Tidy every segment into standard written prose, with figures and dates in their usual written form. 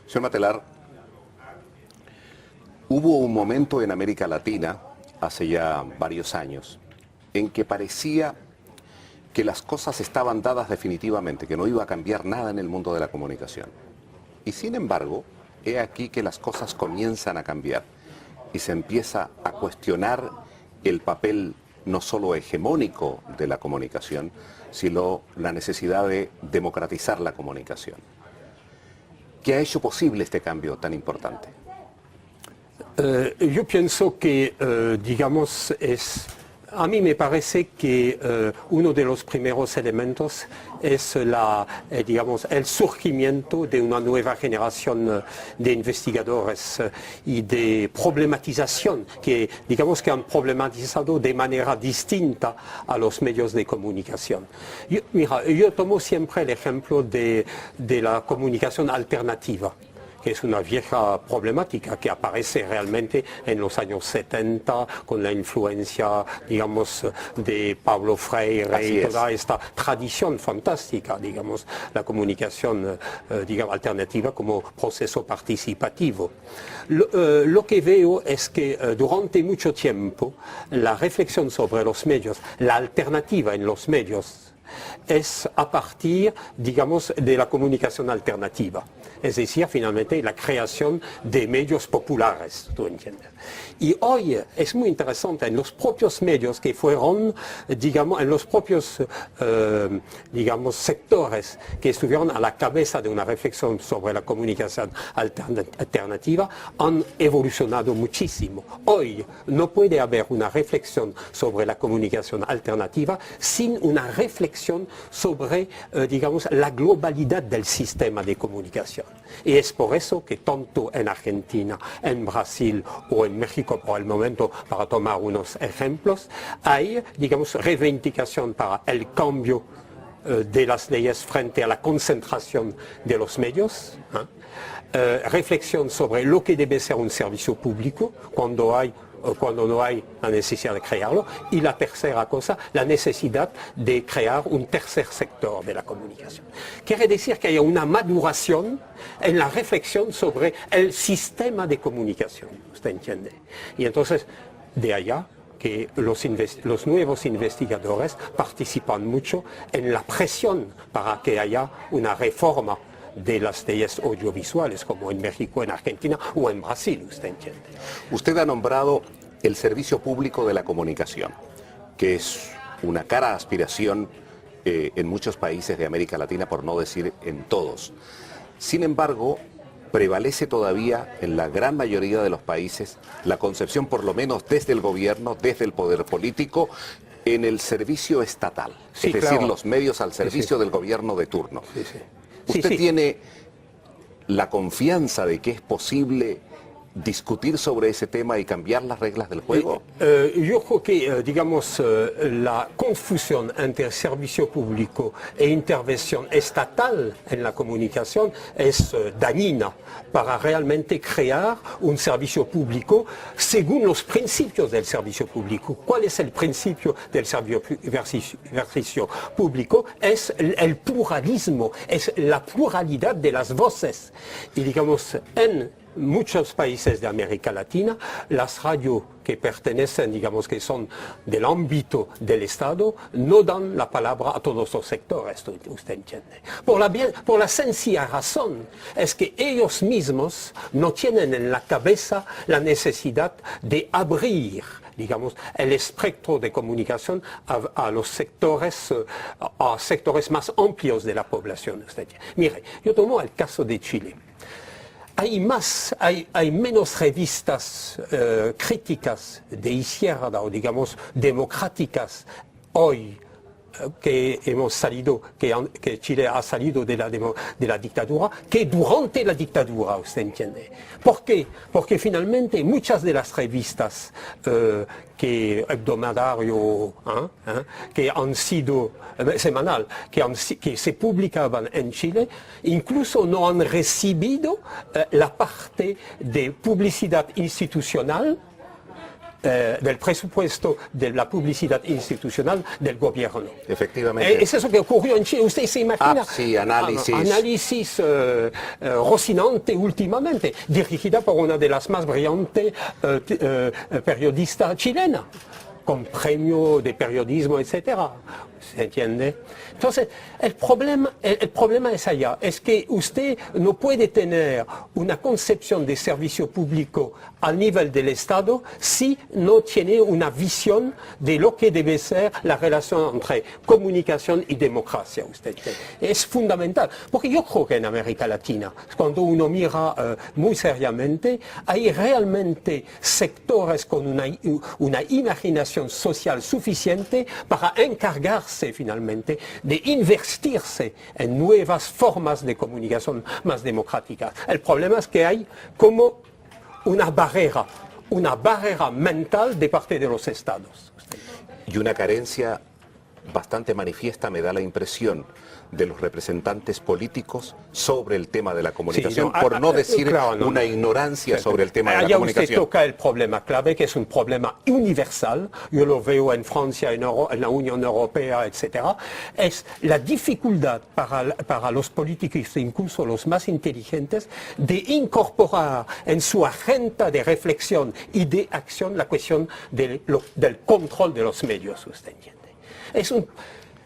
Señor Matelar, hubo un momento en América Latina, hace ya varios años, en que parecía que las cosas estaban dadas definitivamente, que no iba a cambiar nada en el mundo de la comunicación. Y sin embargo, he aquí que las cosas comienzan a cambiar y se empieza a cuestionar el papel no solo hegemónico de la comunicación, sino la necesidad de democratizar la comunicación. ¿Qué ha hecho posible este cambio tan importante? Yo pienso que, digamos, a mí me parece que uno de los primeros elementos es digamos, el surgimiento de una nueva generación de investigadores y de problematización que, digamos, que han problematizado de manera distinta a los medios de comunicación. Yo tomo siempre el ejemplo de la comunicación alternativa, que es una vieja problemática que aparece realmente en los años 70 con la influencia, digamos, de Paulo Freire y toda esta tradición fantástica, digamos, la comunicación digamos, alternativa como proceso participativo. Lo que veo es que durante mucho tiempo la reflexión sobre los medios, la alternativa en los medios, es a partir, digamos, de la comunicación alternativa. Es decir, finalmente, la creación de medios populares, ¿tú entiendes? Y hoy es muy interesante, en los propios medios que fueron, digamos, en los propios, digamos, sectores que estuvieron a la cabeza de una reflexión sobre la comunicación alternativa, han evolucionado muchísimo. Hoy no puede haber una reflexión sobre la comunicación alternativa sin una reflexión sobre, digamos, la globalidad del sistema de comunicación. Y es por eso que tanto en Argentina, en Brasil o en México, por el momento, para tomar unos ejemplos, hay, digamos, reivindicación para el cambio de las leyes frente a la concentración de los medios, reflexión sobre lo que debe ser un servicio público cuando no hay la necesidad de crearlo, y la tercera cosa, la necesidad de crear un tercer sector de la comunicación. Quiere decir que hay una maduración en la reflexión sobre el sistema de comunicación, ¿usted entiende? Y entonces, de allá que los nuevos investigadores participan mucho en la presión para que haya una reforma de las leyes audiovisuales, como en México, en Argentina o en Brasil, ¿usted entiende? Usted ha nombrado el servicio público de la comunicación, que es una cara aspiración en muchos países de América Latina, por no decir en todos. Sin embargo, prevalece todavía en la gran mayoría de los países la concepción, por lo menos desde el gobierno, desde el poder político, en el servicio estatal, sí, es decir, claro, los medios al servicio del gobierno de turno. ¿Usted tiene la confianza de que es posible discutir sobre ese tema y cambiar las reglas del juego? Yo creo que, digamos, la confusión entre servicio público e intervención estatal en la comunicación es dañina para realmente crear un servicio público según los principios del servicio público. ¿Cuál es el principio del servicio público? Es el pluralismo, es la pluralidad de las voces. Y, digamos, en muchos países de América Latina, las radios que pertenecen, digamos que son del ámbito del Estado, no dan la palabra a todos los sectores, usted entiende. Por la sencilla razón es que ellos mismos no tienen en la cabeza la necesidad de abrir, digamos, el espectro de comunicación a los sectores, a sectores más amplios de la población. Usted entiende. Mire, yo tomo el caso de Chile. Hay menos revistas críticas de izquierda o, digamos, democráticas hoy que Chile ha salido de la dictadura, que durante la dictadura, ¿usted entiende? ¿Por qué? Porque finalmente muchas de las revistas hebdomadario, que han sido semanal, que se publicaban en Chile, incluso no han recibido la parte de publicidad institucional del presupuesto de la publicidad institucional del gobierno. Efectivamente. Es eso que ocurrió en Chile. ¿Usted se imagina? Sí, análisis. Análisis rocinante últimamente, dirigida por una de las más brillantes periodistas chilenas, con premio de periodismo, etcétera. ¿Se entiende? Entonces, el problema es allá, es que usted no puede tener una concepción de servicio público a nivel del Estado si no tiene una visión de lo que debe ser la relación entre comunicación y democracia. Usted entiende. Es fundamental, porque yo creo que en América Latina, cuando uno mira muy seriamente, hay realmente sectores con una imaginación social suficiente para encargarse finalmente de investirse en nuevas formas de comunicación más democráticas. El problema es que hay como una barrera mental de parte de los estados. Y una carencia bastante manifiesta, me da la impresión, de los representantes políticos sobre el tema de la comunicación, Sí, por no decir claro, una ignorancia sobre el tema de la allá comunicación. Usted toca el problema clave, que es un problema universal, yo lo veo en Francia, en la Unión Europea, etc. Es la dificultad para los políticos, incluso los más inteligentes, de incorporar en su agenda de reflexión y de acción la cuestión del control de los medios, usted entiende.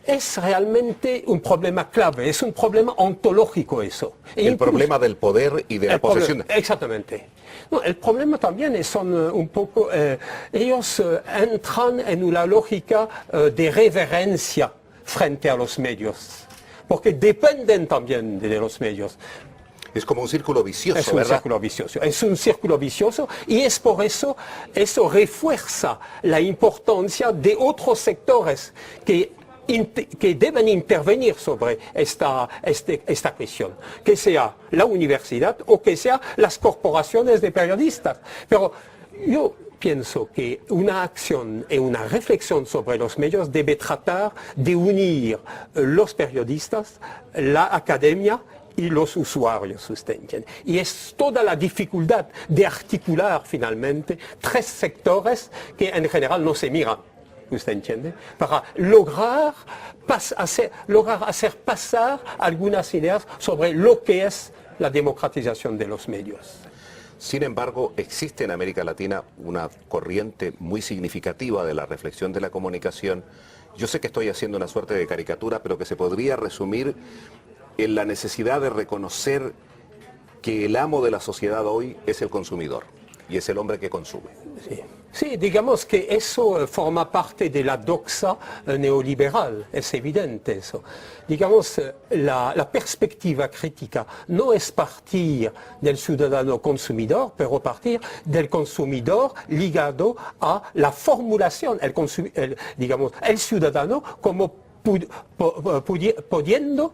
Es realmente un problema clave, es un problema ontológico eso. El problema del poder y de la posesión. Exactamente. No, el problema también son un poco, ellos entran en una lógica de reverencia frente a los medios, porque dependen también de los medios. Es como un círculo vicioso, es un ¿verdad? Círculo vicioso. Es un círculo vicioso y es por eso refuerza la importancia de otros sectores que deben intervenir sobre esta cuestión, que sea la universidad o que sean las corporaciones de periodistas. Pero yo pienso que una acción y una reflexión sobre los medios debe tratar de unir los periodistas, la academia y los usuarios, usted entiende. Y es toda la dificultad de articular finalmente tres sectores que en general no se miran. ¿Usted entiende? Para lograr hacer pasar algunas ideas sobre lo que es la democratización de los medios. Sin embargo, existe en América Latina una corriente muy significativa de la reflexión de la comunicación. Yo sé que estoy haciendo una suerte de caricatura, pero que se podría resumir en la necesidad de reconocer que el amo de la sociedad hoy es el consumidor y es el hombre que consume. Sí. Sí, digamos que eso forma parte de la doxa neoliberal, es evidente eso. Digamos, la perspectiva crítica no es partir del ciudadano consumidor, pero partir del consumidor ligado a la formulación, el ciudadano como pudiendo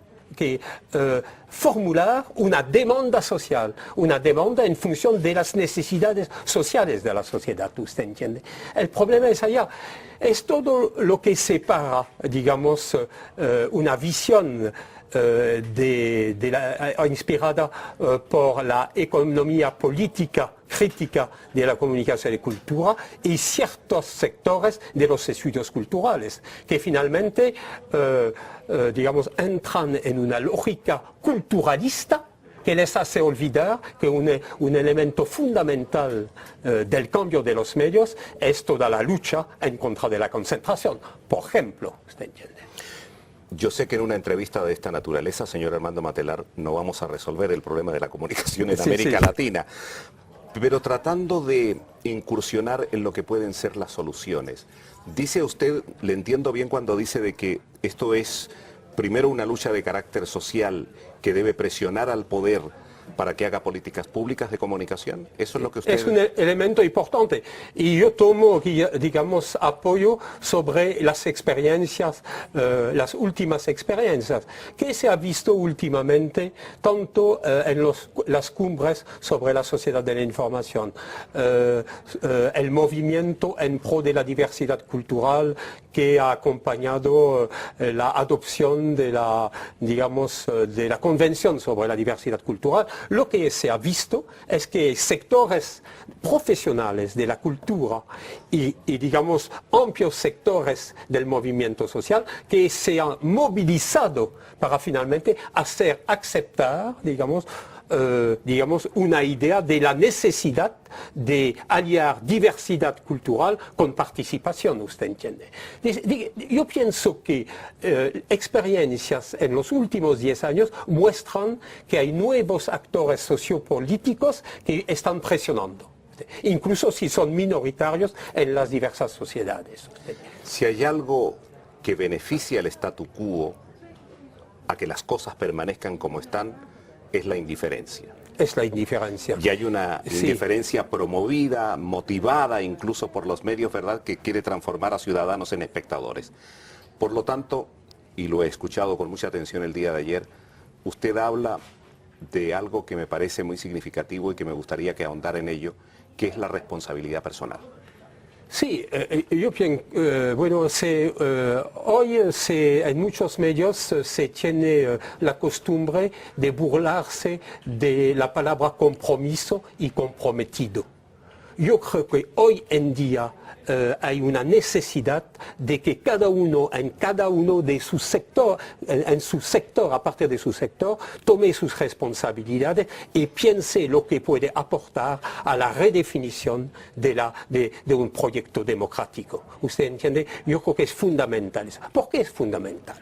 formular una demanda social, una demanda en función de las necesidades sociales de la sociedad, ¿usted entiende? El problema es allá. Es todo lo que separa, digamos, una visión inspirada por la economía política crítica de la comunicación y cultura y ciertos sectores de los estudios culturales que finalmente digamos, entran en una lógica culturalista que les hace olvidar que un elemento fundamental del cambio de los medios es toda la lucha en contra de la concentración. Por ejemplo, ¿usted entiende? Yo sé que en una entrevista de esta naturaleza, señor Armando Matelar, no vamos a resolver el problema de la comunicación en América Latina, pero tratando de incursionar en lo que pueden ser las soluciones. Dice usted, le entiendo bien cuando dice de que esto es primero una lucha de carácter social que debe presionar al poder para que haga políticas públicas de comunicación. ¿Eso es lo que usted...? Es un elemento importante y yo tomo, digamos, apoyo sobre las experiencias, las últimas experiencias que se ha visto últimamente tanto en las cumbres sobre la sociedad de la información, el movimiento en pro de la diversidad cultural que ha acompañado la adopción de la, digamos, de la Convención sobre la diversidad cultural, Lo que se ha visto es que sectores profesionales de la cultura y digamos, amplios sectores del movimiento social que se han movilizado para finalmente hacer aceptar, digamos, una idea de la necesidad de aliar diversidad cultural con participación, usted entiende. Yo pienso que experiencias en los últimos 10 años muestran que hay nuevos actores sociopolíticos que están presionando, incluso si son minoritarios en las diversas sociedades. Si hay algo que beneficia al statu quo a que las cosas permanezcan como están, es la indiferencia. Es la indiferencia. Y hay una indiferencia promovida, motivada incluso por los medios, ¿verdad?, que quiere transformar a ciudadanos en espectadores. Por lo tanto, y lo he escuchado con mucha atención el día de ayer, usted habla de algo que me parece muy significativo y que me gustaría que ahondara en ello, que es la responsabilidad personal. Sí, yo pienso, hoy en muchos medios se tiene la costumbre de burlarse de la palabra compromiso y comprometido. Yo creo que hoy en día hay una necesidad de que cada uno de su sector, en su sector, a partir de su sector, tome sus responsabilidades y piense lo que puede aportar a la redefinición de un proyecto democrático. ¿Usted entiende? Yo creo que es fundamental eso. ¿Por qué es fundamental?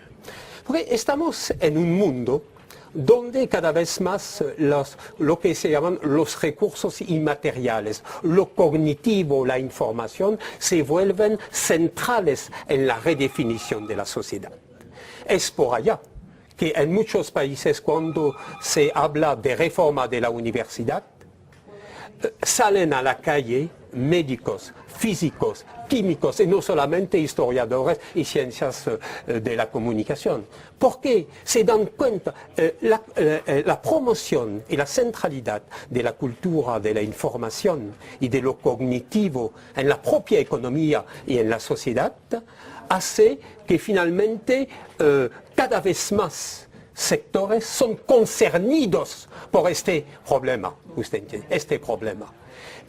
Porque estamos en un mundo donde cada vez más lo que se llaman los recursos inmateriales, lo cognitivo, la información, se vuelven centrales en la redefinición de la sociedad. Es por allá que en muchos países, cuando se habla de reforma de la universidad, salen a la calle médicos, físicos, químicos y no solamente historiadores y ciencias de la comunicación. Porque se dan cuenta la promoción y la centralidad de la cultura, de la información y de lo cognitivo en la propia economía y en la sociedad hace que finalmente cada vez más sectores son concernidos por este problema, usted entiende, este problema.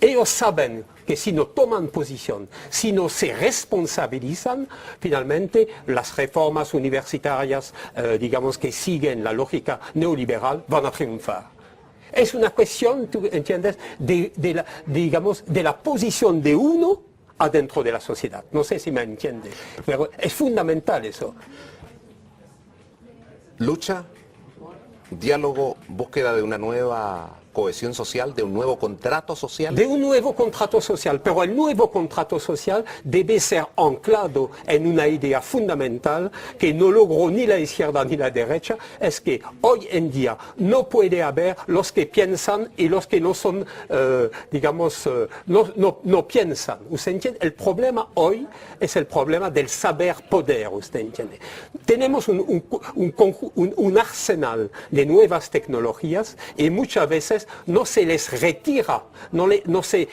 Ellos saben que si no toman posición, si no se responsabilizan, finalmente las reformas universitarias, digamos que siguen la lógica neoliberal, van a triunfar. Es una cuestión, ¿tú entiendes?, de la posición de uno adentro de la sociedad. No sé si me entiende, pero es fundamental eso. Lucha, diálogo, búsqueda de una nueva cohesión social, de un nuevo contrato social. De un nuevo contrato social, pero el nuevo contrato social debe ser anclado en una idea fundamental que no logró ni la izquierda ni la derecha, es que hoy en día no puede haber los que piensan y los que no son, no piensan. ¿Usted entiende? El problema hoy es el problema del saber poder, ¿usted entiende? Tenemos un arsenal de nuevas tecnologías y muchas veces no se les retira, no se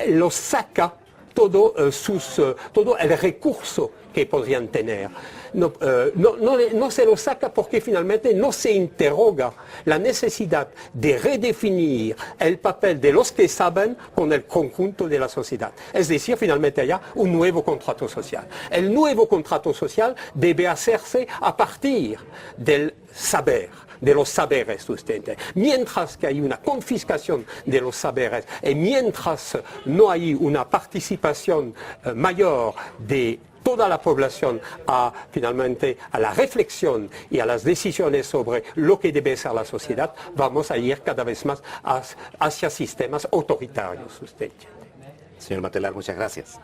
los saca todo el recurso que podrían tener. No se lo saca porque finalmente no se interroga la necesidad de redefinir el papel de los que saben con el conjunto de la sociedad. Es decir, finalmente hay un nuevo contrato social. El nuevo contrato social debe hacerse a partir del saber, de los saberes, usted. Mientras que hay una confiscación de los saberes y mientras no hay una participación mayor de toda la población finalmente a la reflexión y a las decisiones sobre lo que debe ser la sociedad, vamos a ir cada vez más hacia sistemas autoritarios, usted. Señor Matelar, muchas gracias.